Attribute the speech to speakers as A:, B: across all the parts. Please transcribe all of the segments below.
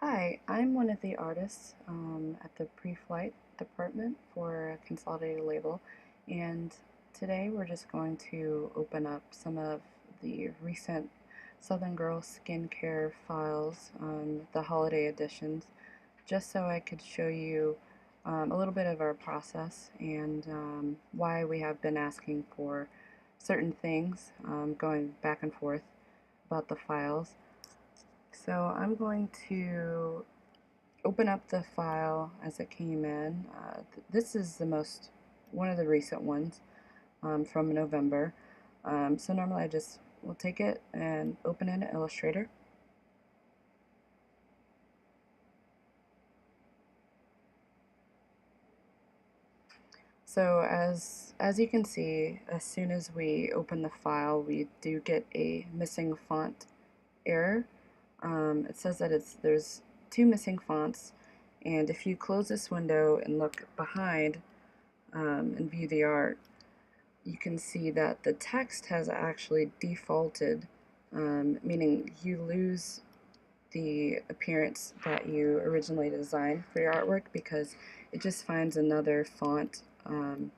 A: Hi, I'm one of the artists at the pre-flight department for Consolidated Label, and today we're just going to open up some of the recent Southern Girl skincare files, the holiday editions, just so I could show you a little bit of our process and why we have been asking for certain things, going back and forth about the files. So I'm going to open up the file as it came in. This is one of the recent ones from November. So normally I just will take it and open it in Illustrator. So as you can see, as soon as we open the file, we do get a missing font error. It says that there's two missing fonts, and if you close this window and look behind and view the art, you can see that the text has actually defaulted, meaning you lose the appearance that you originally designed for your artwork because it just finds another font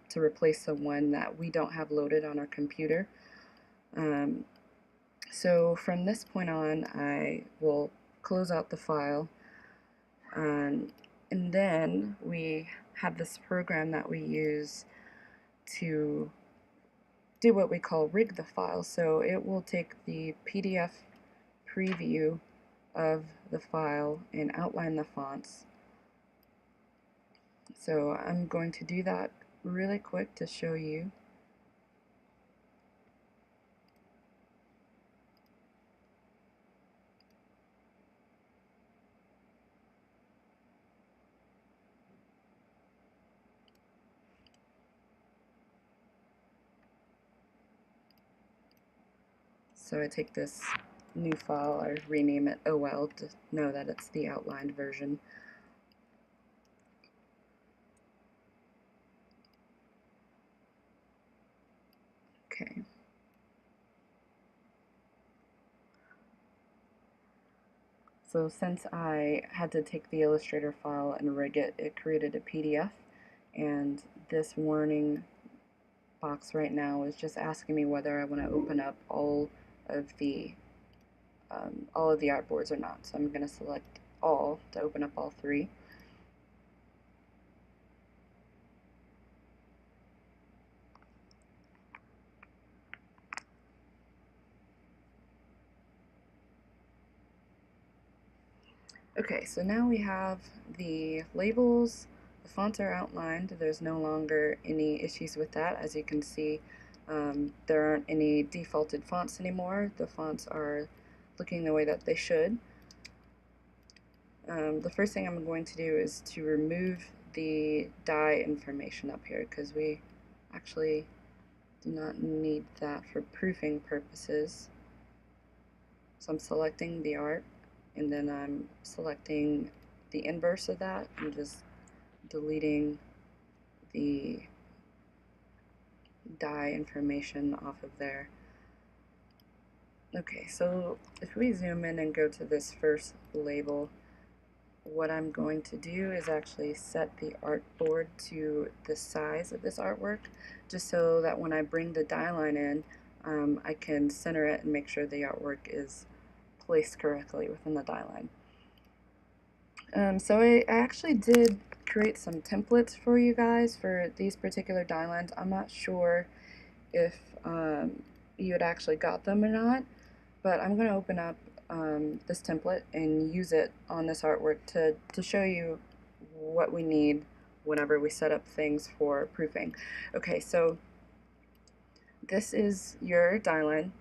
A: to replace the one that we don't have loaded on our computer. So from this point on, I will close out the file, and then we have this program that we use to do what we call rig the file. So it will take the PDF preview of the file and outline the fonts. So I'm going to do that really quick to show you. So I take this new file, I rename it OL to know that it's the outlined version. Okay. So since I had to take the Illustrator file and rig it, it created a PDF, and this warning box right now is just asking me whether I want to open up of the all of the artboards or not. So I'm going to select all to open up all three. Okay, so now we have the labels, the fonts are outlined, there's no longer any issues with that. As you can see, there aren't any defaulted fonts anymore. The fonts are looking the way that they should. The first thing I'm going to do is to remove the die information up here because we actually do not need that for proofing purposes. So I'm selecting the art, and then I'm selecting the inverse of that and just deleting the die information off of there. Okay, so if we zoom in and go to this first label, what I'm going to do is actually set the artboard to the size of this artwork, just so that when I bring the die line in, I can center it and make sure the artwork is placed correctly within the die line. So I actually did create some templates for you guys for these particular die lines. I'm not sure if you had actually got them or not, but I'm going to open up this template and use it on this artwork to show you what we need whenever we set up things for proofing. Okay, so this is your die line.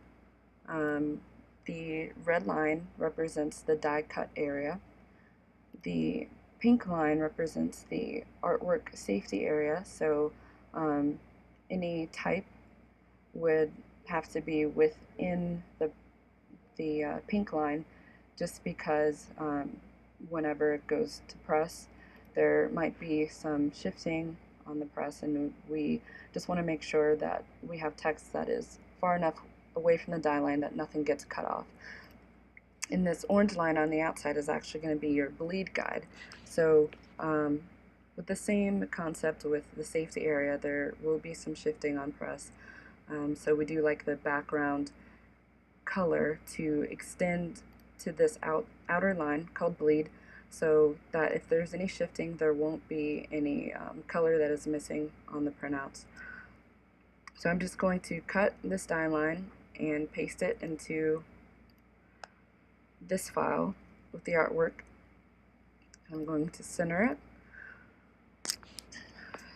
A: The red line represents the die cut area. The pink line represents the artwork safety area, so any type would have to be within the pink line, just because whenever it goes to press, there might be some shifting on the press, and we just want to make sure that we have text that is far enough away from the die line that nothing gets cut off. And this orange line on the outside is actually going to be your bleed guide. So with the same concept with the safety area, there will be some shifting on press. So we do like the background color to extend to this outer line called bleed, so that if there's any shifting, there won't be any color that is missing on the printouts. So I'm just going to cut this die line and paste it into this file with the artwork. I'm going to center it.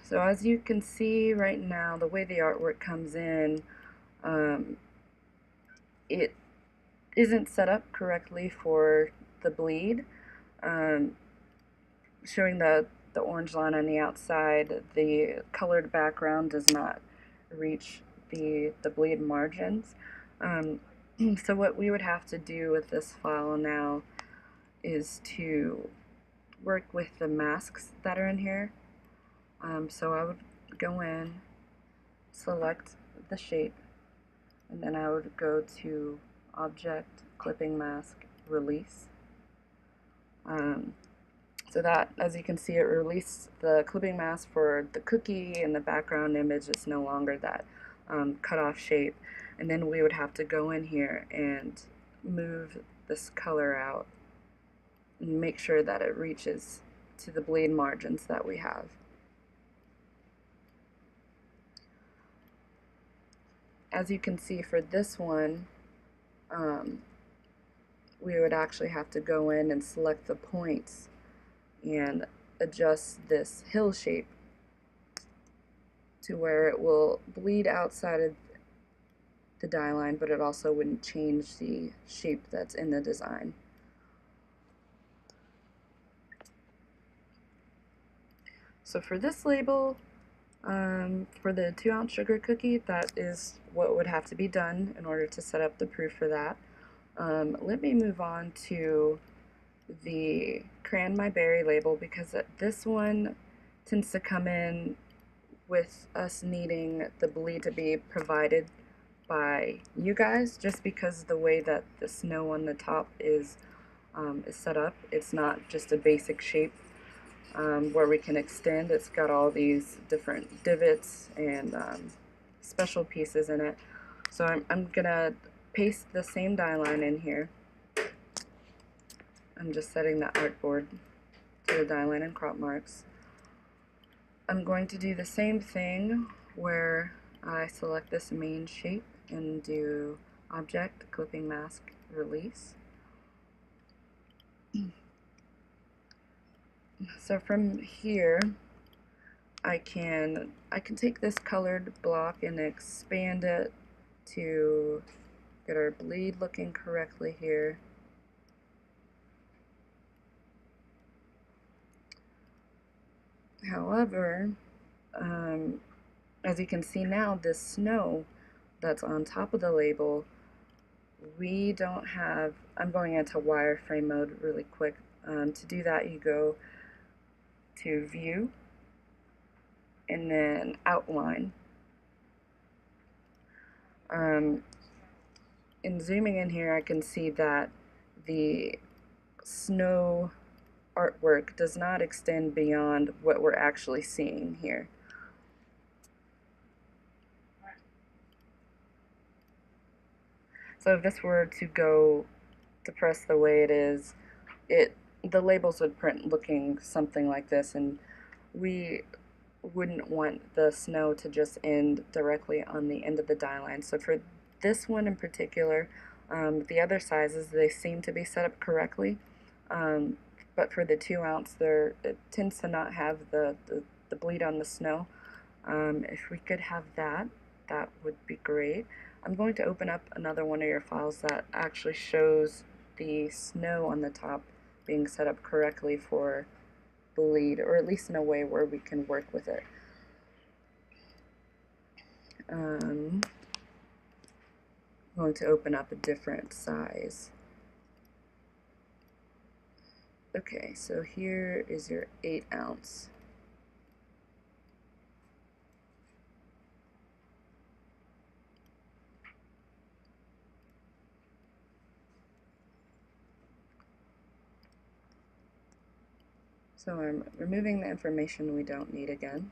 A: So as you can see right now, the way the artwork comes in, it isn't set up correctly for the bleed. Showing the orange line on the outside, the colored background does not reach the bleed margins. So what we would have to do with this file now is to work with the masks that are in here. So I would go in, select the shape, and then I would go to Object, Clipping Mask, Release. So that, as you can see, it released the clipping mask for the cookie, and the background image is no longer that cut off shape. And then we would have to go in here and move this color out and make sure that it reaches to the bleed margins that we have. As you can see for this one, we would actually have to go in and select the points and adjust this hill shape to where it will bleed outside of the die line, but it also wouldn't change the shape that's in the design. So for this label, for the 2-ounce sugar cookie, that is what would have to be done in order to set up the proof for that. Let me move on to the Crayon My Berry label, because this one tends to come in with us needing the bleed to be provided by you guys, just because the way that the snow on the top is set up. It's not just a basic shape where we can extend. It's got all these different divots and special pieces in it. So I'm gonna paste the same die line in here. I'm just setting the artboard to the die line and crop marks. I'm going to do the same thing where I select this main shape and do Object, Clipping Mask, Release. So from here, I can take this colored block and expand it to get our bleed looking correctly here. However, as you can see now, this snow that's on top of the label, we don't have, I'm going into wireframe mode really quick. To do that, you go to View, and then Outline. In zooming in here, I can see that the snow artwork does not extend beyond what we're actually seeing here. So if this were to go to press the way it is, the labels would print looking something like this, and we wouldn't want the snow to just end directly on the end of the die line. So for this one in particular, the other sizes, they seem to be set up correctly, but for the 2-ounce, it tends to not have the bleed on the snow. If we could have that, that would be great. I'm going to open up another one of your files that actually shows the snow on the top being set up correctly for bleed, or at least in a way where we can work with it. I'm going to open up a different size. Okay, so here is your 8-ounce. So I'm removing the information we don't need again.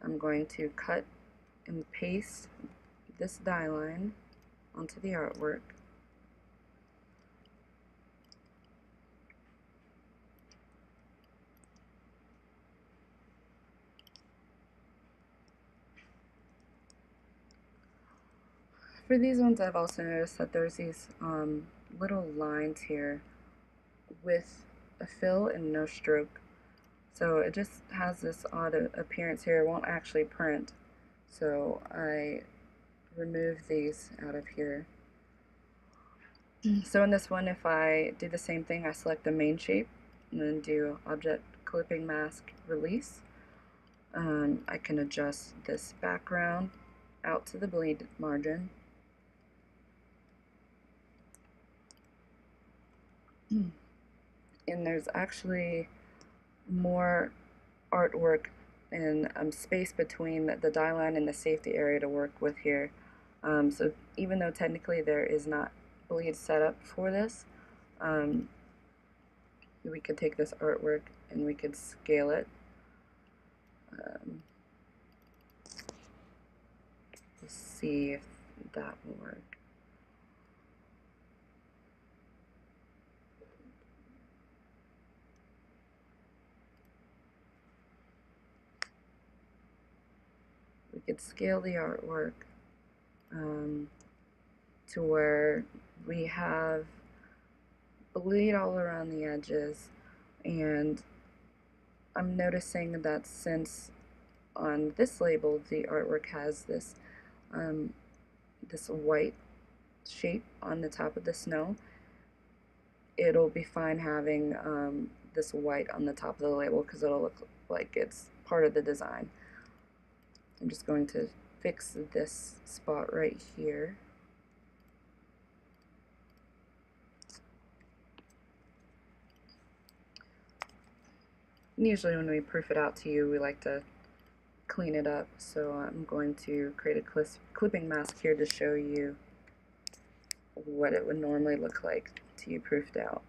A: I'm going to cut and paste this die line onto the artwork. For these ones, I've also noticed that there's these little lines here with a fill and no stroke. So it just has this odd appearance here. It won't actually print. So I remove these out of here. So in this one, if I do the same thing, I select the main shape and then do Object Clipping Mask Release. I can adjust this background out to the bleed margin. And there's actually more artwork and space between the die line and the safety area to work with here. So even though technically there is not bleed set up for this, we could take this artwork and we could scale it. Let's see if that will work. We could scale the artwork to where we have bleed all around the edges, and I'm noticing that since on this label the artwork has this this white shape on the top of the snow, it'll be fine having this white on the top of the label because it'll look like it's part of the design. I'm just going to fix this spot right here. And usually when we proof it out to you, we like to clean it up, so I'm going to create a clipping mask here to show you what it would normally look like to you proofed out.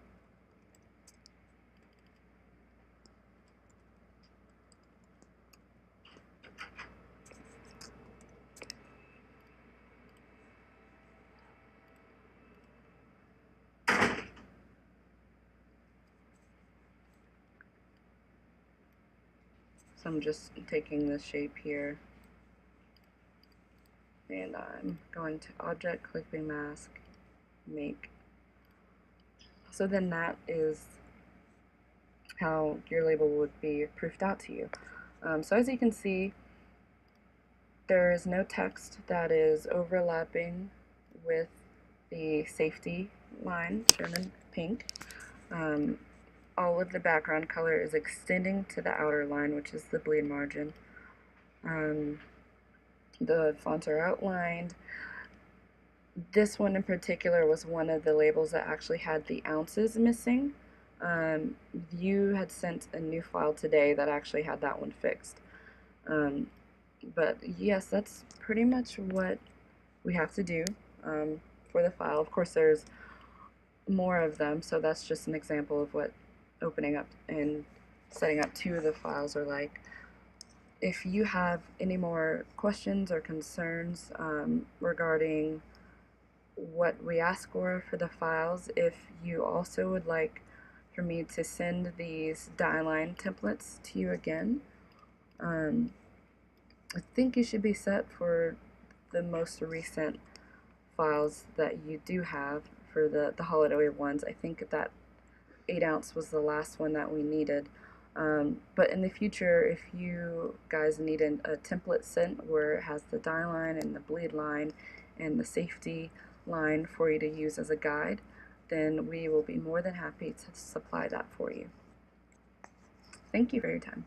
A: So I'm just taking this shape here and I'm going to Object Clipping Mask, Make. So then that is how your label would be proofed out to you. So as you can see, there is no text that is overlapping with the safety line shown in pink. All of the background color is extending to the outer line, which is the bleed margin. The fonts are outlined. This one in particular was one of the labels that actually had the ounces missing. You had sent a new file today that actually had that one fixed. But yes, that's pretty much what we have to do for the file. Of course, there's more of them, so that's just an example of what opening up and setting up two of the files are like. If you have any more questions or concerns regarding what we ask for the files, if you also would like for me to send these die line templates to you again, I think you should be set for the most recent files that you do have for the holiday ones. I think that 8-ounce was the last one that we needed. But in the future, if you guys need a template sent where it has the die line and the bleed line and the safety line for you to use as a guide, then we will be more than happy to supply that for you. Thank you for your time.